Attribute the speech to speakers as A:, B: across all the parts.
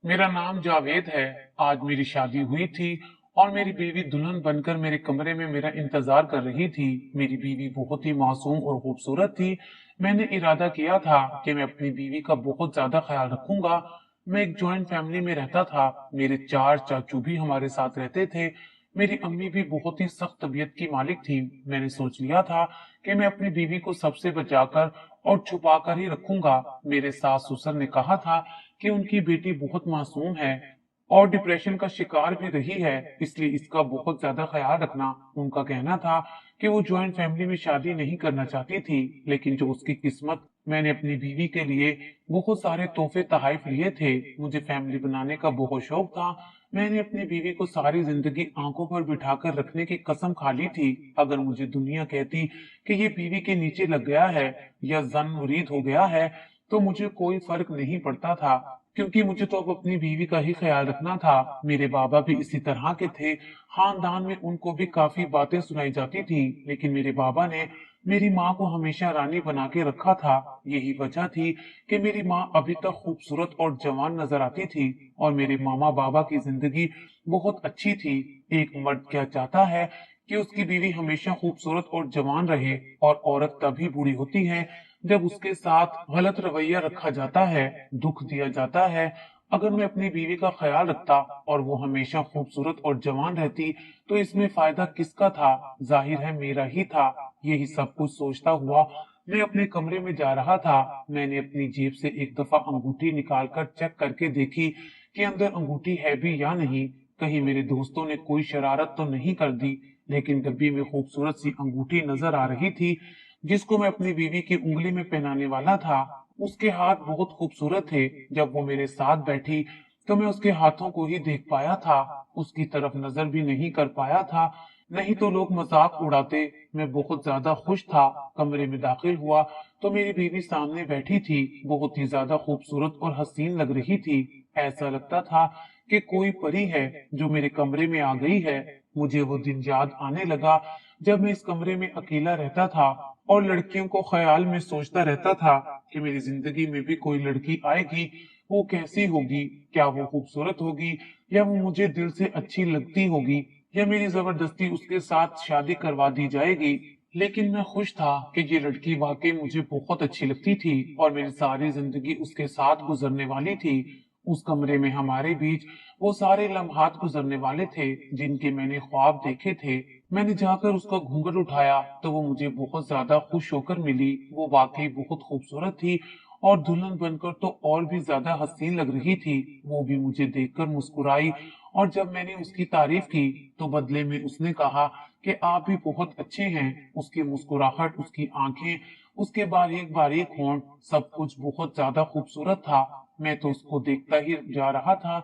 A: मेरा नाम जावेद है। आज मेरी शादी हुई थी और मेरी बीवी दुल्हन बनकर मेरे कमरे में मेरा इंतजार कर रही थी। मेरी बीवी बहुत ही मासूम और खूबसूरत थी। मैंने इरादा किया था कि मैं अपनी बीवी का बहुत ज्यादा ख्याल रखूंगा। मैं एक जॉइंट फैमिली में रहता था। मेरे 4 चाचू भी हमारे साथ रहते थे। मेरी अम्मी भी बहुत ही सख्त तबीयत की मालिक थी। मैंने सोच लिया था कि मैं अपनी बीवी को सबसे बचाकर और छुपाकर ही रखूंगा। मेरे सास ससुर ने कहा था कि उनकी बेटी बहुत मासूम है और डिप्रेशन का शिकार भी रही है, इसलिए इसका बहुत ज्यादा ख्याल रखना। उनका कहना था कि वो ज्वाइंट फैमिली में शादी नहीं करना चाहती थी, लेकिन जो उसकी किस्मत। मैंने अपनी बीवी के लिए बहुत सारे तोहफे तोहफे लिए थे। मुझे फैमिली बनाने का बहुत शौक था। मैंने अपनी बीवी को सारी जिंदगी आंखों पर बिठाकर रखने की कसम खा ली थी। अगर मुझे दुनिया कहती कि ये बीवी के नीचे लग गया है या जन मुरीद हो गया है, तो मुझे कोई फर्क नहीं पड़ता था, क्योंकि मुझे तो अब अपनी बीवी का ही ख्याल रखना था। मेरे बाबा भी इसी तरह के थे। खानदान में उनको भी काफी बातें सुनाई जाती थी, लेकिन मेरे बाबा ने मेरी माँ को हमेशा रानी बना के रखा था। यही वजह थी कि मेरी माँ अभी तक खूबसूरत और जवान नजर आती थी और मेरे मामा बाबा की जिंदगी बहुत अच्छी थी। एक मर्द क्या चाहता है कि उसकी बीवी हमेशा खूबसूरत और जवान रहे, और औरत तभी बूढ़ी होती है जब उसके साथ गलत रवैया रखा जाता है, दुख दिया जाता है। अगर मैं अपनी बीवी का ख्याल रखता और वो हमेशा खूबसूरत और जवान रहती, तो इसमें फायदा किसका था? जाहिर है मेरा ही था। यही सब कुछ सोचता हुआ मैं अपने कमरे में जा रहा था। मैंने अपनी जेब से एक दफा अंगूठी निकालकर चेक करके देखी कि अंदर अंगूठी है भी या नहीं। कहीं मेरे दोस्तों ने कोई शरारत तो नहीं कर दी। लेकिन डब्बी में खूबसूरत सी अंगूठी नजर आ रही थी, जिसको मैं अपनी बीवी की उंगली में पहनाने वाला था। उसके हाथ बहुत खूबसूरत थे। जब वो मेरे साथ बैठी तो मैं उसके हाथों को ही देख पाया था, उसकी तरफ नजर भी नहीं कर पाया था। नहीं तो लोग मजाक उड़ाते। मैं बहुत ज्यादा खुश था। कमरे में दाखिल हुआ तो मेरी बीवी सामने बैठी थी। बहुत ही ज्यादा खूबसूरत और हसीन लग रही थी। ऐसा लगता था कि कोई परी है जो मेरे कमरे में आ गई है। मुझे वो दिन याद आने लगा जब मैं इस कमरे में अकेला रहता था और लड़कियों को ख्याल में सोचता रहता था कि मेरी जिंदगी में भी कोई लड़की आएगी। वो कैसी होगी? क्या वो खूबसूरत होगी, या वो मुझे दिल से अच्छी लगती होगी, या मेरी जबरदस्ती उसके साथ शादी करवा दी जाएगी? लेकिन मैं खुश था कि ये लड़की वाकई मुझे बहुत अच्छी लगती थी और मेरी सारी जिंदगी उसके साथ गुजरने वाली थी। उस कमरे में हमारे बीच वो सारे लम्हात गुजरने वाले थे जिनके मैंने ख्वाब देखे थे। मैंने जाकर उसका घूंघट उठाया तो वो मुझे बहुत ज्यादा खुश होकर मिली। वो वाकई बहुत खूबसूरत थी और दुल्हन बनकर तो और भी ज्यादा हसीन लग रही थी। वो भी मुझे देखकर मुस्कुराई और जब मैंने उसकी तारीफ की तो बदले में उसने कहा कि आप भी बहुत अच्छे हैं। उसकी मुस्कुराहट, उसकी आंखें, उसके बारीक बारीक होंठ, सब कुछ बहुत ज्यादा खूबसूरत था। मैं तो उसको देखता ही जा रहा था।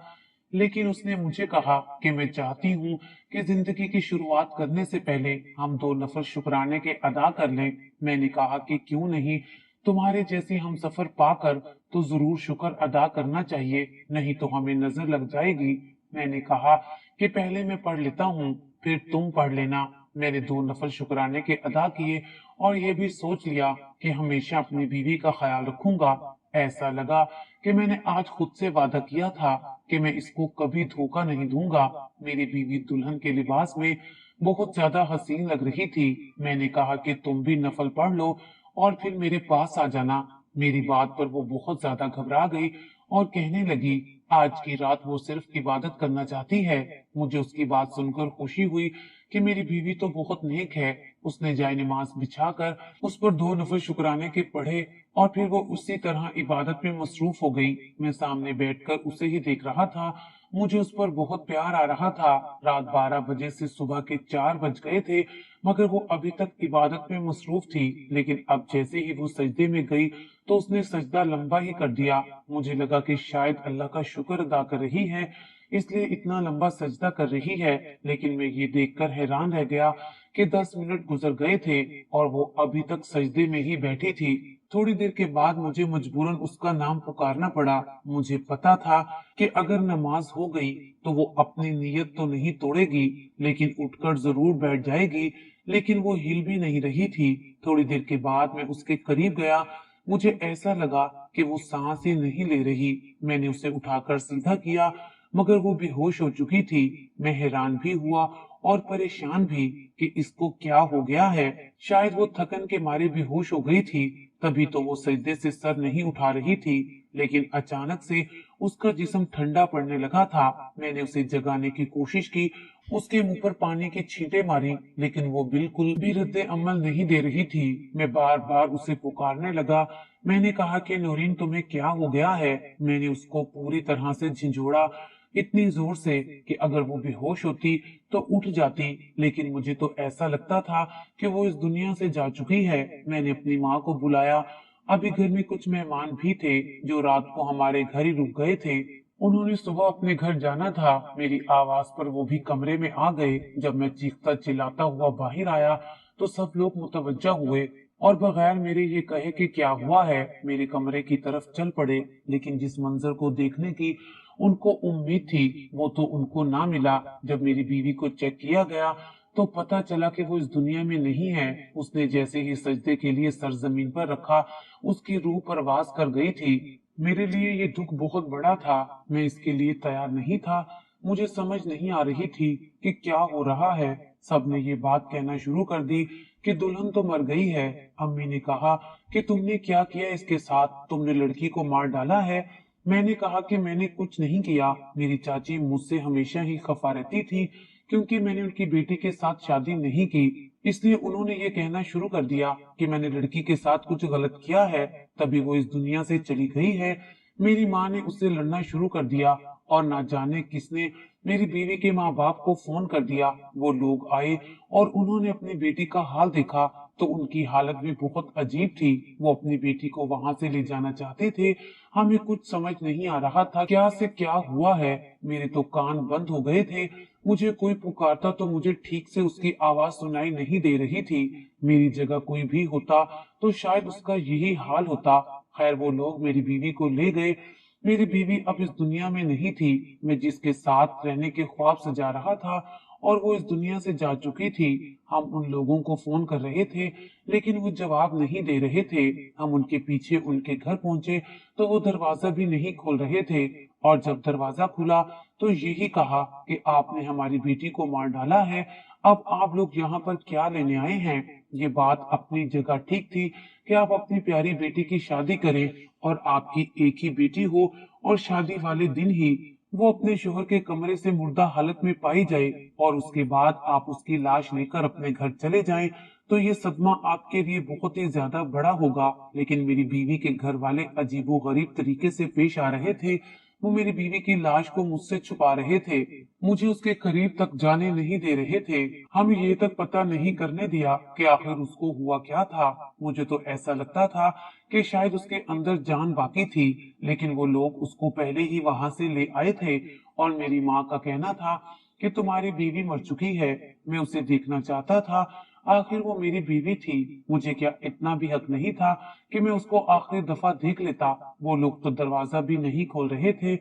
A: लेकिन उसने मुझे कहा कि मैं चाहती हूँ कि जिंदगी की शुरुआत करने से पहले हम दो नफल शुक्राने के अदा कर लें। मैंने कहा कि क्यों नहीं, तुम्हारे जैसी हम सफर पाकर तो जरूर शुक्र अदा करना चाहिए, नहीं तो हमें नजर लग जाएगी। मैंने कहा कि पहले मैं पढ़ लेता हूँ, फिर तुम पढ़ लेना। मैंने 2 नफल शुक्राने के अदा किए और ये भी सोच लिया कि हमेशा अपनी बीवी का ख्याल रखूंगा। ऐसा लगा कि मैंने आज खुद से वादा किया था कि मैं इसको कभी धोखा नहीं दूंगा। मेरी बीवी दुल्हन के लिबास में बहुत ज्यादा हसीन लग रही थी। मैंने कहा कि तुम भी नफल पढ़ लो और फिर मेरे पास आ जाना। मेरी बात पर वो बहुत ज्यादा घबरा गई और कहने लगी, आज की रात वो सिर्फ इबादत करना चाहती है। मुझे उसकी बात सुनकर खुशी हुई कि मेरी बीवी तो बहुत नेक है। उसने जाय नमाज बिछाकर उस पर 2 नफल शुक्राने के पढ़े और फिर वो उसी तरह इबादत में मसरूफ हो गई। मैं सामने बैठकर उसे ही देख रहा था। मुझे उस पर बहुत प्यार आ रहा था। रात 12 बजे से सुबह के 4 बज गए थे, मगर वो अभी तक इबादत में मसरूफ थी। लेकिन अब जैसे ही वो सजदे में गई तो उसने सजदा लंबा ही कर दिया। मुझे लगा कि शायद अल्लाह का शुक्र अदा कर रही है, इसलिए इतना लंबा सजदा कर रही है। लेकिन मैं ये देखकर हैरान रह गया कि 10 मिनट गुजर गए थे और वो अभी तक सजदे में ही बैठी थी। थोड़ी देर के बाद मुझे मजबूरन उसका नाम पुकारना पड़ा। मुझे पता था कि अगर नमाज हो गई तो वो अपनी नीयत तो नहीं तोड़ेगी, लेकिन उठकर जरूर बैठ जाएगी। लेकिन वो हिल भी नहीं रही थी। थोड़ी देर के बाद मैं उसके करीब गया। मुझे ऐसा लगा कि वो सांस ही नहीं ले रही। मैंने उसे उठाकर सीधा किया, मगर वो बेहोश हो चुकी थी। मैं हैरान भी हुआ और परेशान भी कि इसको क्या हो गया है। शायद वो थकन के मारे बेहोश हो गई थी, तभी तो वो सजदे से सर नहीं उठा रही थी। लेकिन अचानक से उसका जिस्म ठंडा पड़ने लगा था। मैंने उसे जगाने की कोशिश की, उसके मुंह पर पानी की छींटे मारी, लेकिन वो बिल्कुल भी रद्दे अमल नहीं दे रही थी। मैं बार बार उसे पुकारने लगा। मैंने कहा कि नूरीन, तुम्हें क्या हो गया है। मैंने उसको पूरी तरह से झिंझोड़ा, इतनी जोर से कि अगर वो बेहोश होती तो उठ जाती, लेकिन मुझे तो ऐसा लगता था कि वो इस दुनिया से जा चुकी है। मैंने अपनी माँ को बुलाया। अभी घर में कुछ मेहमान भी थे जो रात को हमारे घर ही रुक गए थे। उन्होंने सुबह अपने घर जाना था। मेरी आवाज पर वो भी कमरे में आ गए। जब मैं चीखता चिल्लाता हुआ बाहर आया तो सब लोग मुतवज्जा हुए और बगैर मेरे ये कहे कि क्या हुआ है, मेरे कमरे की तरफ चल पड़े। लेकिन जिस मंजर को देखने की उनको उम्मीद थी वो तो उनको ना मिला। जब मेरी बीवी को चेक किया गया तो पता चला कि वो इस दुनिया में नहीं है। उसने जैसे ही सजदे के लिए सर जमीन पर रखा, उसकी रूह परवास कर गई थी। मेरे लिए ये दुख बहुत बड़ा था। मैं इसके लिए तैयार नहीं था। मुझे समझ नहीं आ रही थी कि क्या हो रहा है। सबने ये बात कहना शुरू कर दी कि दुल्हन तो मर गई है। अम्मी ने कहा कि तुमने क्या किया इसके साथ, तुमने लड़की को मार डाला है। मैंने कहा कि मैंने कुछ नहीं किया। मेरी चाची मुझसे हमेशा ही खफा रहती थी क्योंकि मैंने उनकी बेटी के साथ शादी नहीं की। इसलिए उन्होंने ये कहना शुरू कर दिया कि मैंने लड़की के साथ कुछ गलत किया है, तभी वो इस दुनिया से चली गई है। मेरी माँ ने उससे लड़ना शुरू कर दिया और ना जाने किसने मेरी बीवी के माँ बाप को फोन कर दिया। वो लोग आए और उन्होंने अपनी बेटी का हाल देखा तो उनकी हालत भी बहुत अजीब थी। वो अपनी बेटी को वहां से ले जाना चाहते थे। हमें कुछ समझ नहीं आ रहा था क्या से क्या हुआ है। मेरे तो कान बंद हो गए थे। मुझे कोई पुकारता तो मुझे ठीक से उसकी आवाज सुनाई नहीं दे रही थी। मेरी जगह कोई भी होता तो शायद उसका यही हाल होता। खैर, वो लोग मेरी बीवी को ले गए। मेरी बीवी अब इस दुनिया में नहीं थी। मैं जिसके साथ रहने के ख्वाब सजा रहा था और वो इस दुनिया से जा चुकी थी। हम उन लोगों को फोन कर रहे थे, लेकिन वो जवाब नहीं दे रहे थे। हम उनके पीछे उनके घर पहुंचे तो वो दरवाजा भी नहीं खोल रहे थे। और जब दरवाजा खुला तो यही कहा कि आपने हमारी बेटी को मार डाला है, अब आप लोग यहाँ पर क्या लेने आए हैं। ये बात अपनी जगह ठीक थी कि आप अपनी प्यारी बेटी की शादी करें और आपकी एक ही बेटी हो और शादी वाले दिन ही वो अपने शोहर के कमरे से मुर्दा हालत में पाई जाए और उसके बाद आप उसकी लाश लेकर अपने घर चले जाएं, तो ये सदमा आपके लिए बहुत ही ज्यादा बड़ा होगा। लेकिन मेरी बीवी के घर वाले अजीबो गरीब तरीके से पेश आ रहे थे। वो मेरी बीवी की लाश को मुझसे छुपा रहे थे, मुझे उसके करीब तक जाने नहीं दे रहे थे। हमें ये तक पता नहीं करने दिया कि आखिर उसको हुआ क्या था। मुझे तो ऐसा लगता था कि शायद उसके अंदर जान बाकी थी, लेकिन वो लोग उसको पहले ही वहां से ले आए थे। और मेरी माँ का कहना था कि तुम्हारी बीवी मर चुकी है। मैं उसे देखना चाहता था। आखिर वो मेरी बीवी थी। मुझे क्या इतना भी हक नहीं था कि मैं उसको आखिरी दफा देख लेता। वो लोग तो दरवाजा भी नहीं खोल रहे थे,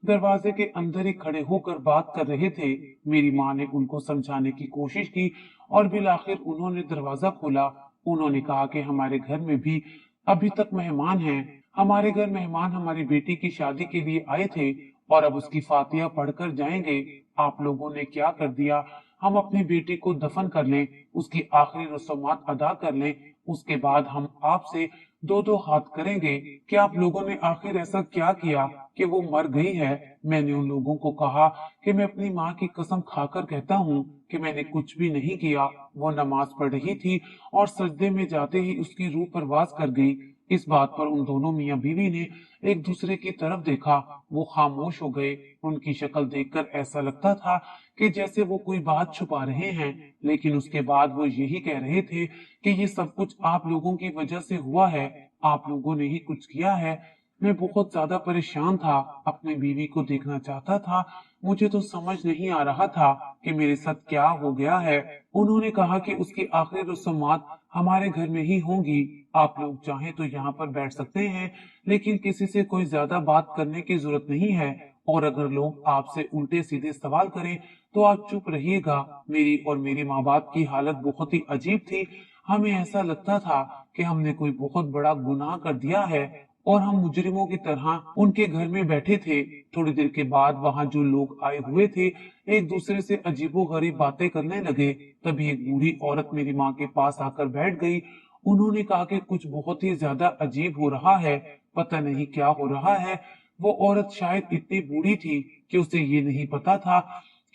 A: दरवाजे के अंदर ही खड़े होकर बात कर रहे थे। मेरी माँ ने उनको समझाने की कोशिश की और बिल आखिर उन्होंने दरवाजा खोला। उन्होंने कहा कि हमारे घर में भी अभी तक मेहमान हैं। हमारे घर मेहमान हमारी बेटी की शादी के लिए आए थे और अब उसकी फातिहा पढ़कर जाएंगे। आप लोगों ने क्या कर दिया, हम अपनी बेटी को दफन कर लें, उसकी आखिरी रस्मात अदा कर लें, उसके बाद हम आपसे दो दो हाथ करेंगे। क्या आप लोगों ने आखिर ऐसा क्या किया कि वो मर गई है। मैंने उन लोगों को कहा कि मैं अपनी माँ की कसम खाकर कहता हूँ कि मैंने कुछ भी नहीं किया। वो नमाज पढ़ रही थी और सजदे में जाते ही उसकी रूह परवास कर गई। इस बात पर उन दोनों मियाँ बीवी ने एक दूसरे की तरफ देखा। वो खामोश हो गए। उनकी शक्ल देखकर ऐसा लगता था कि जैसे वो कोई बात छुपा रहे हैं, लेकिन उसके बाद वो यही कह रहे थे कि ये सब कुछ आप लोगों की वजह से हुआ है, आप लोगों ने ही कुछ किया है। मैं बहुत ज्यादा परेशान था, अपनी बीवी को देखना चाहता था। मुझे तो समझ नहीं आ रहा था कि मेरे साथ क्या हो गया है। उन्होंने कहा कि उसकी आखिरी रस्मात हमारे घर में ही होंगी। आप लोग चाहें तो यहाँ पर बैठ सकते हैं, लेकिन किसी से कोई ज्यादा बात करने की जरूरत नहीं है। और अगर लोग आपसे उल्टे सीधे सवाल करें तो आप चुप रहिएगा। मेरी और मेरे माँ बाप की हालत बहुत ही अजीब थी। हमें ऐसा लगता था कि हमने कोई बहुत बड़ा गुनाह कर दिया है और हम मुजरिमों की तरह उनके घर में बैठे थे। थोड़ी देर के बाद वहां जो लोग आए हुए थे एक दूसरे से अजीबोगरीब बातें करने लगे। तभी एक बूढ़ी औरत मेरी माँ के पास आकर बैठ गई। उन्होंने कहा कि कुछ बहुत ही ज्यादा अजीब हो रहा है, पता नहीं क्या हो रहा है। वो औरत शायद इतनी बूढ़ी थी कि उसे ये नहीं पता था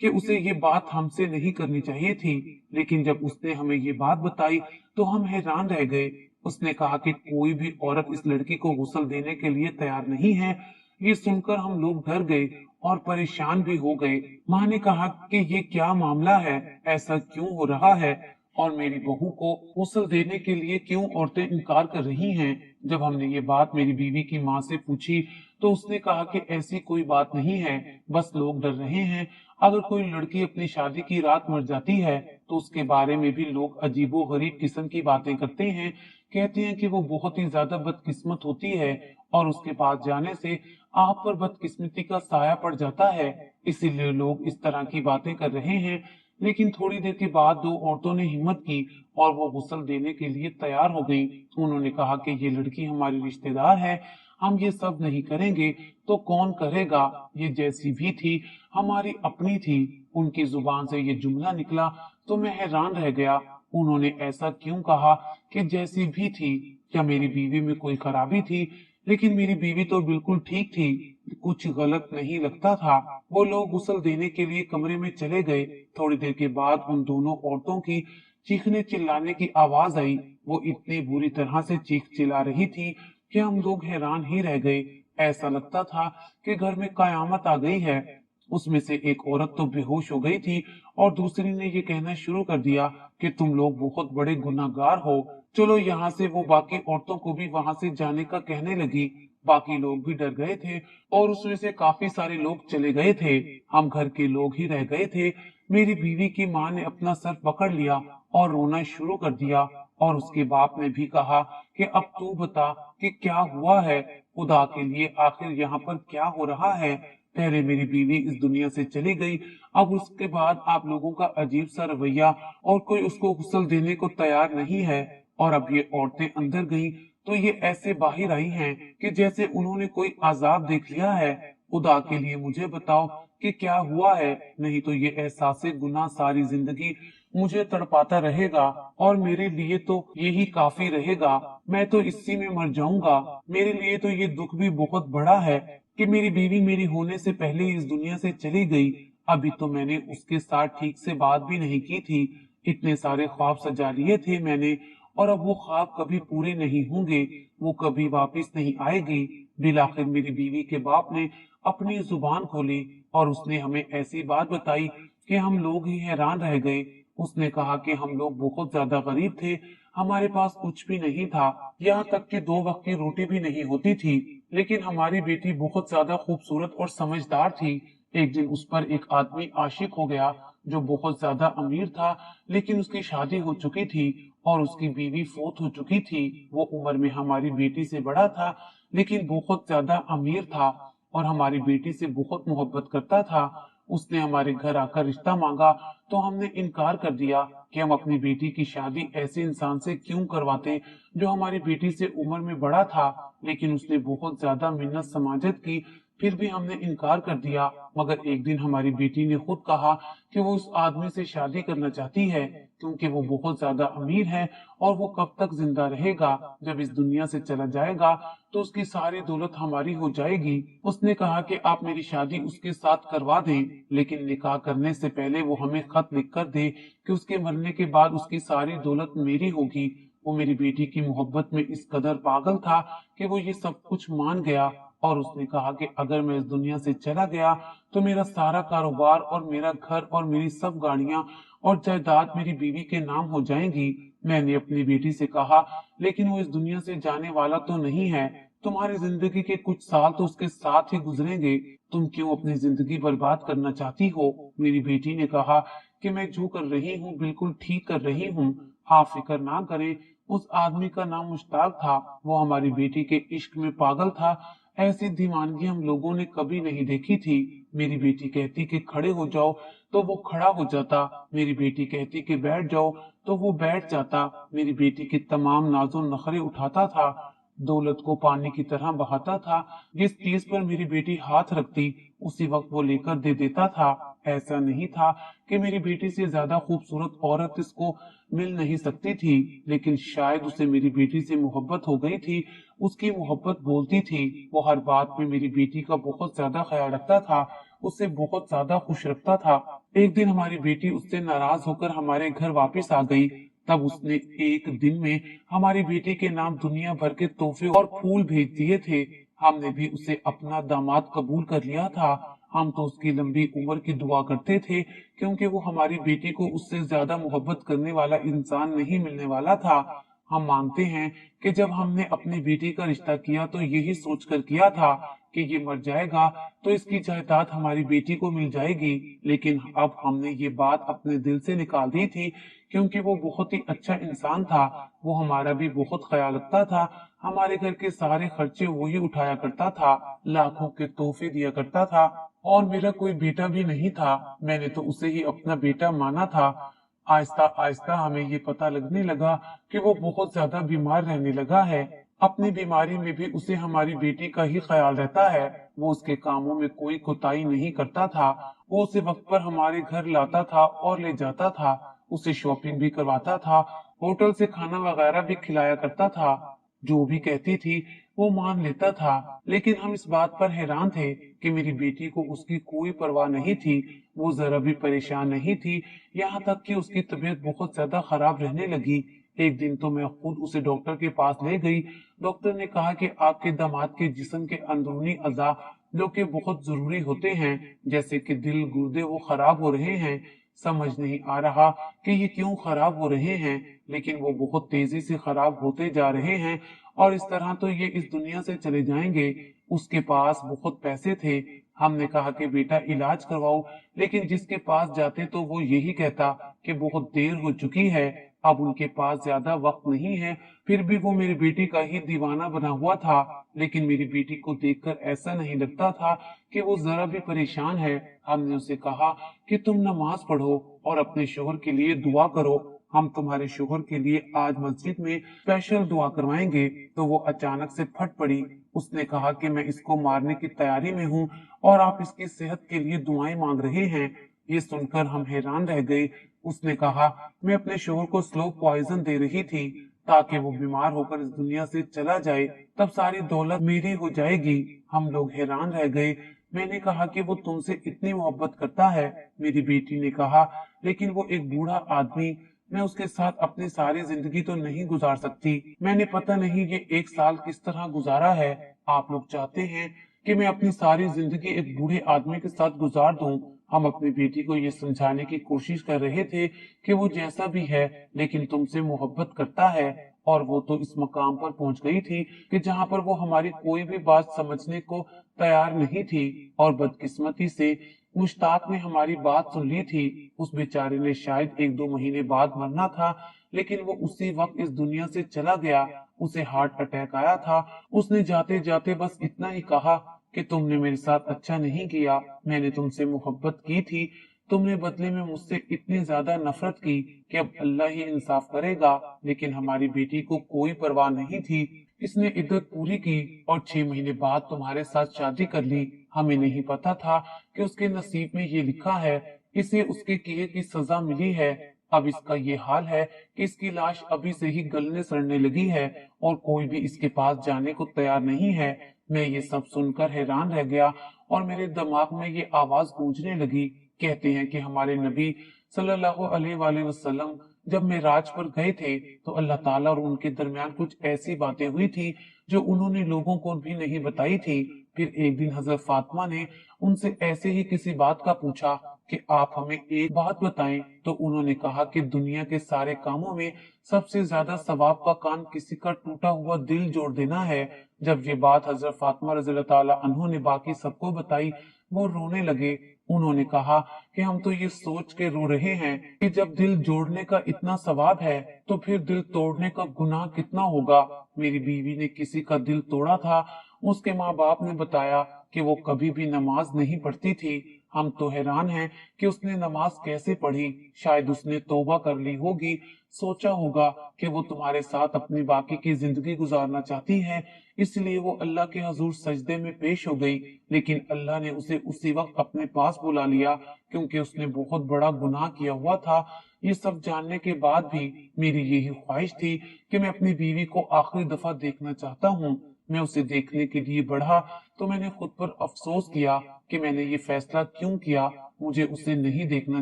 A: कि उसे ये बात हमसे नहीं करनी चाहिए थी, लेकिन जब उसने हमें ये बात बताई तो हम हैरान रह गए। उसने कहा कि कोई भी औरत इस लड़की को गुस्ल देने के लिए तैयार नहीं है। ये सुनकर हम लोग डर गए और परेशान भी हो गए। माँ ने कहा कि ये क्या मामला है, ऐसा क्यों हो रहा है और मेरी बहू को गुस्ल देने के लिए क्यों औरतें इनकार कर रही हैं। जब हमने ये बात मेरी बीवी की माँ से पूछी तो उसने कहा कि ऐसी कोई बात नहीं है, बस लोग डर रहे हैं। अगर कोई लड़की अपनी शादी की रात मर जाती है तो उसके बारे में भी लोग अजीबो गरीब किस्म की बातें करते हैं। कहते हैं कि वो बहुत ही ज्यादा बदकिस्मत होती है और उसके पास जाने से आप पर बदकिस्मती का साया पड़ जाता है, इसीलिए लोग इस तरह की बातें कर रहे हैं। लेकिन थोड़ी देर के बाद दो औरतों ने हिम्मत की और वो गुस्ल देने के लिए तैयार हो गई। उन्होंने कहा कि ये लड़की हमारी रिश्तेदार है, हम ये सब नहीं करेंगे तो कौन करेगा। ये जैसी भी थी हमारी अपनी थी। उनकी जुबान से ये जुमला निकला तो मैं हैरान रह गया। उन्होंने ऐसा क्यों कहा कि जैसी भी थी? क्या मेरी बीवी में कोई खराबी थी? लेकिन मेरी बीवी तो बिल्कुल ठीक थी, कुछ गलत नहीं लगता था। वो लोग गुस्ल देने के लिए कमरे में चले गए। थोड़ी देर के बाद उन दोनों औरतों की चीखने चिल्लाने की आवाज आई। वो इतनी बुरी तरह से चीख चिल्ला रही थी कि हम लोग हैरान ही रह गए। ऐसा लगता था कि घर में कयामत आ गई है। उसमें से एक औरत तो बेहोश हो गई थी और दूसरी ने ये कहना शुरू कर दिया कि तुम लोग बहुत बड़े गुनाहगार हो, चलो यहाँ से। वो बाकी औरतों को भी वहां से जाने का कहने लगी। बाकी लोग भी डर गए थे और उसमें से काफी सारे लोग चले गए थे। हम घर के लोग ही रह गए थे। मेरी बीवी की माँ ने अपना सर पकड़ लिया और रोना शुरू कर दिया और उसके बाप ने भी कहा कि अब तू बता कि क्या हुआ है, खुदा के लिए आखिर यहाँ पर क्या हो रहा है। पहले मेरी बीवी इस दुनिया से चली गई, अब उसके बाद आप लोगों का अजीब सा रवैया और कोई उसको गुस्ल देने को तैयार नहीं है। और अब ये औरतें अंदर गईं तो ये ऐसे बाहर आई हैं कि जैसे उन्होंने कोई अजाब देख लिया है। खुदा के लिए मुझे बताओ कि क्या हुआ है, नहीं तो ये एहसास गुनाह सारी जिंदगी मुझे तड़पाता रहेगा और मेरे लिए तो यही काफी रहेगा। मैं तो इसी में मर जाऊंगा। मेरे लिए तो ये दुख भी बहुत बड़ा है कि मेरी बीवी मेरी होने से पहले इस दुनिया से चली गई। अभी तो मैंने उसके साथ ठीक से बात भी नहीं की थी। इतने सारे ख्वाब सजा लिए थे मैंने और अब वो ख्वाब कभी पूरे नहीं होंगे, वो कभी वापस नहीं आएगी। बिलाखिर मेरी बीवी के बाप ने अपनी जुबान खोली और उसने हमें ऐसी बात बताई कि हम लोग ही हैरान रह गए। उसने कहा कि हम लोग बहुत ज्यादा गरीब थे, हमारे पास कुछ भी नहीं था, यहाँ तक कि दो वक्त की रोटी भी नहीं होती थी। लेकिन हमारी बेटी बहुत ज्यादा खूबसूरत और समझदार थी। एक दिन उस पर एक आदमी आशिक हो गया जो बहुत ज्यादा अमीर था, लेकिन उसकी शादी हो चुकी थी और उसकी बीवी फोत हो चुकी थी। वो उम्र में हमारी बेटी से बड़ा था लेकिन बहुत ज्यादा अमीर था और हमारी बेटी से बहुत मोहब्बत करता था। उसने हमारे घर आकर रिश्ता मांगा तो हमने इनकार कर दिया कि हम अपनी बेटी की शादी ऐसे इंसान से क्यों करवाते जो हमारी बेटी से उम्र में बड़ा था। लेकिन उसने बहुत ज्यादा मिन्नत समाजत की, फिर भी हमने इनकार कर दिया। मगर एक दिन हमारी बेटी ने खुद कहा कि वो उस आदमी से शादी करना चाहती है क्योंकि वो बहुत ज्यादा अमीर है और वो कब तक जिंदा रहेगा, जब इस दुनिया से चला जाएगा तो उसकी सारी दौलत हमारी हो जाएगी। उसने कहा कि आप मेरी शादी उसके साथ करवा दें, लेकिन निकाह करने से पहले वो हमें खत लिख कर दे कि उसके मरने के बाद उसकी सारी दौलत मेरी होगी। वो मेरी बेटी की मोहब्बत में इस कदर पागल था कि वो ये सब कुछ मान गया और उसने कहा कि अगर मैं इस दुनिया से चला गया तो मेरा सारा कारोबार और मेरा घर और मेरी सब गाड़ियां और जायदाद मेरी बीवी के नाम हो जाएंगी। मैंने अपनी बेटी से कहा लेकिन वो इस दुनिया से जाने वाला तो नहीं है, तुम्हारी जिंदगी के कुछ साल तो उसके साथ ही गुजरेंगे, तुम क्यों अपनी जिंदगी बर्बाद करना चाहती हो। मेरी बेटी ने कहा कि मैं जो कर रही हूँ बिल्कुल ठीक कर रही हूँ, आप फिक्र ना करें। उस आदमी का नाम मुश्ताक था, वो हमारी बेटी के इश्क में पागल था। ऐसी दीवानगी हम लोगों ने कभी नहीं देखी थी। मेरी बेटी कहती कि खड़े हो जाओ तो वो खड़ा हो जाता, मेरी बेटी कहती कि बैठ जाओ तो वो बैठ जाता, मेरी बेटी के तमाम नाज़ो नखरे उठाता था, दौलत को पानी की तरह बहाता था। जिस चीज पर मेरी बेटी हाथ रखती उसी वक्त वो लेकर दे देता था। ऐसा नहीं था कि मेरी बेटी से ज्यादा खूबसूरत औरत इसको मिल नहीं सकती थी, लेकिन शायद उसे मेरी बेटी से मोहब्बत हो गई थी। उसकी मोहब्बत बोलती थी। वो हर बात में मेरी बेटी का बहुत ज्यादा ख्याल रखता था, उसे बहुत ज्यादा खुश रखता था। एक दिन हमारी बेटी उससे नाराज होकर हमारे घर वापस आ गई। तब उसने एक दिन में हमारी बेटी के नाम दुनिया भर के तोहफे और फूल भेज दिए थे। हमने भी उसे अपना दामाद कबूल कर लिया था। हम तो उसकी लंबी उम्र की दुआ करते थे, क्योंकि वो हमारी बेटी को उससे ज्यादा मोहब्बत करने वाला इंसान नहीं मिलने वाला था। हम मानते हैं कि जब हमने अपनी बेटी का रिश्ता किया तो यही सोचकर किया था कि ये मर जाएगा तो इसकी जायदाद हमारी बेटी को मिल जाएगी। लेकिन अब हमने ये बात अपने दिल से निकाल दी थी, क्योंकि वो बहुत ही अच्छा इंसान था। वो हमारा भी बहुत ख्याल रखता था। हमारे घर के सारे खर्चे वही उठाया करता था, लाखों के तोहफे दिया करता था। और मेरा कोई बेटा भी नहीं था, मैंने तो उसे ही अपना बेटा माना था। आहिस्ता आहिस्ता हमें ये पता लगने लगा कि वो बहुत ज्यादा बीमार रहने लगा है। अपनी बीमारी में भी उसे हमारी बेटी का ही ख्याल रहता है। वो उसके कामों में कोई कोताही नहीं करता था। वो उसे वक्त पर हमारे घर लाता था और ले जाता था। उसे शॉपिंग भी करवाता था, होटल से खाना वगैरह भी खिलाया करता था। जो भी कहती थी वो मान लेता था। लेकिन हम इस बात पर हैरान थे कि मेरी बेटी को उसकी कोई परवाह नहीं थी। वो जरा भी परेशान नहीं थी, यहाँ तक कि उसकी तबीयत बहुत ज्यादा खराब रहने लगी। एक दिन तो मैं खुद उसे डॉक्टर के पास ले गई। डॉक्टर ने कहा कि आपके दामाद के जिस्म के अंदरूनी अज़ा जो कि बहुत जरूरी होते हैं, जैसे कि दिल, गुर्दे, वो खराब हो रहे हैं। समझ नहीं आ रहा कि ये क्यों खराब हो रहे हैं, लेकिन वो बहुत तेजी से खराब होते जा रहे हैं और इस तरह तो ये इस दुनिया से चले जाएंगे। उसके पास बहुत पैसे थे। हमने कहा कि बेटा इलाज करवाओ, लेकिन जिसके पास जाते तो वो यही कहता कि बहुत देर हो चुकी है, अब उनके पास ज्यादा वक्त नहीं है। फिर भी वो मेरी बेटी का ही दीवाना बना हुआ था। लेकिन मेरी बेटी को देखकर ऐसा नहीं लगता था कि वो जरा भी परेशान है। हमने उसे कहा कि तुम नमाज पढ़ो और अपने शोहर के लिए दुआ करो, हम तुम्हारे शोहर के लिए आज मस्जिद में स्पेशल दुआ करवाएंगे। तो वो अचानक से फट पड़ी। उसने कहा कि मैं इसको मारने की तैयारी में हूँ और आप इसकी सेहत के लिए दुआएं मांग रहे हैं। ये सुनकर हम हैरान रह गए। उसने कहा मैं अपने शोहर को स्लो पॉइजन दे रही थी ताकि वो बीमार होकर इस दुनिया से चला जाए, तब सारी दौलत मेरी हो जाएगी। हम लोग हैरान रह गए। मैंने कहा कि वो तुमसे इतनी मोहब्बत करता है। मेरी बेटी ने कहा लेकिन वो एक बूढ़ा आदमी, मैं उसके साथ अपनी सारी जिंदगी तो नहीं गुजार सकती। मैंने पता नहीं ये एक साल किस तरह गुजारा है। आप लोग चाहते हैं कि मैं अपनी सारी जिंदगी एक बूढ़े आदमी के साथ गुजार दूं। हम अपनी बेटी को ये समझाने की कोशिश कर रहे थे कि वो जैसा भी है लेकिन तुमसे मोहब्बत करता है। और वो तो इस मकाम पर पहुंच गई थी कि जहां पर वो हमारी कोई भी बात समझने को तैयार नहीं थी। और बदकिस्मती से मुश्ताक ने हमारी बात सुन ली थी। उस बेचारे ने शायद एक दो महीने बाद मरना था, लेकिन वो उसी वक्त इस दुनिया से चला गया। उसे हार्ट अटैक आया था। उसने जाते जाते बस इतना ही कहा कि तुमने मेरे साथ अच्छा नहीं किया, मैंने तुमसे मोहब्बत की थी, तुमने बदले में मुझसे इतनी ज्यादा नफरत की कि अब अल्लाह ही इंसाफ करेगा। लेकिन हमारी बेटी को कोई परवाह नहीं थी। इसने इद्दत पूरी की और 6 महीने बाद तुम्हारे साथ शादी कर ली। हमें नहीं पता था कि उसके नसीब में ये लिखा है। इसे उसके किए की सजा मिली है। अब इसका ये हाल है कि इसकी लाश अभी से ही गलने सड़ने लगी है और कोई भी इसके पास जाने को तैयार नहीं है। मैं ये सब सुनकर हैरान रह गया और मेरे दिमाग में ये आवाज गूंजने लगी। कहते हैं कि हमारे नबी सल्लल्लाहु अलैहि वसल्लम जब मेराज पर गए थे तो अल्लाह ताला और उनके दरमियान कुछ ऐसी बातें हुई थी जो उन्होंने लोगों को भी नहीं बताई थी। फिर एक दिन हजरत फातिमा ने उनसे ऐसे ही किसी बात का पूछा कि आप हमें एक बात बताएं। तो उन्होंने कहा कि दुनिया के सारे कामों में सबसे ज्यादा सवाब का काम किसी का टूटा हुआ दिल जोड़ देना है। जब ये बात हजरत फातिमा रज़ियल्लाहु ताला अन्हा ने बाकी सबको बताई, वो रोने लगे। उन्होंने कहा कि हम तो ये सोच के रो रहे हैं कि जब दिल जोड़ने का इतना सवाब है तो फिर दिल तोड़ने का गुनाह कितना होगा। मेरी बीवी ने किसी का दिल तोड़ा था उसके माँ बाप ने बताया कि वो कभी भी नमाज नहीं पढ़ती थी। हम तो हैरान हैं कि उसने नमाज कैसे पढ़ी। शायद उसने तौबा कर ली होगी, सोचा होगा कि वो तुम्हारे साथ अपनी बाकी की जिंदगी गुजारना चाहती है, इसलिए वो अल्लाह के हजूर सजदे में पेश हो गई। लेकिन अल्लाह ने उसे उसी वक्त अपने पास बुला लिया, क्योंकि उसने बहुत बड़ा गुनाह किया हुआ था। ये सब जानने के बाद भी मेरी यही ख्वाहिश थी कि मैं अपनी बीवी को आखिरी दफा देखना चाहता हूँ। मैं उसे देखने के लिए बढ़ा तो मैंने खुद पर अफसोस किया कि मैंने ये फैसला क्यों किया। मुझे उसे नहीं देखना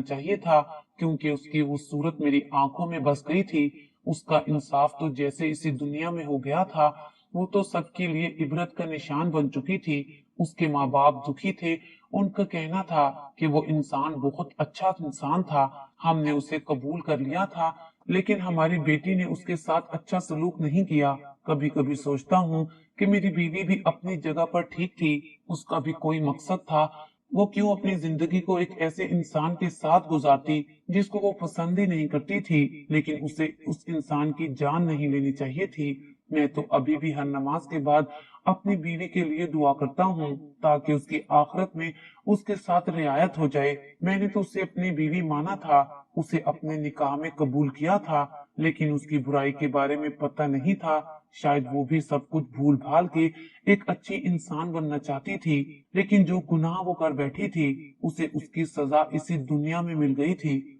A: चाहिए था, क्योंकि उसकी वो सूरत मेरी आंखों में बस गई थी। उसका इंसाफ तो जैसे इसी दुनिया में हो गया था। वो तो सबके लिए इबरत का निशान बन चुकी थी। उसके माँ बाप दुखी थे। उनका कहना था कि वो इंसान बहुत अच्छा इंसान था, हमने उसे कबूल कर लिया था, लेकिन हमारी बेटी ने उसके साथ अच्छा सलूक नहीं किया। कभी कभी सोचता हूँ कि मेरी बीवी भी अपनी जगह पर ठीक थी, उसका भी कोई मकसद था। वो क्यों अपनी जिंदगी को एक ऐसे इंसान के साथ गुजारती जिसको वो पसंद ही नहीं करती थी, लेकिन उसे उस इंसान की जान नहीं लेनी चाहिए थी। मैं तो अभी भी हर नमाज के बाद अपनी बीवी के लिए दुआ करता हूँ, ताकि उसकी आखिरत में उसके साथ रियायत हो जाए। मैंने तो उसे अपनी बीवी माना था, उसे अपने निकाह में कबूल किया था, लेकिन उसकी बुराई के बारे में पता नहीं था। शायद वो भी सब कुछ भूल भाल के एक अच्छी इंसान बनना चाहती थी, लेकिन जो गुनाह वो कर बैठी थी उसे उसकी सजा इसी दुनिया में मिल गई थी।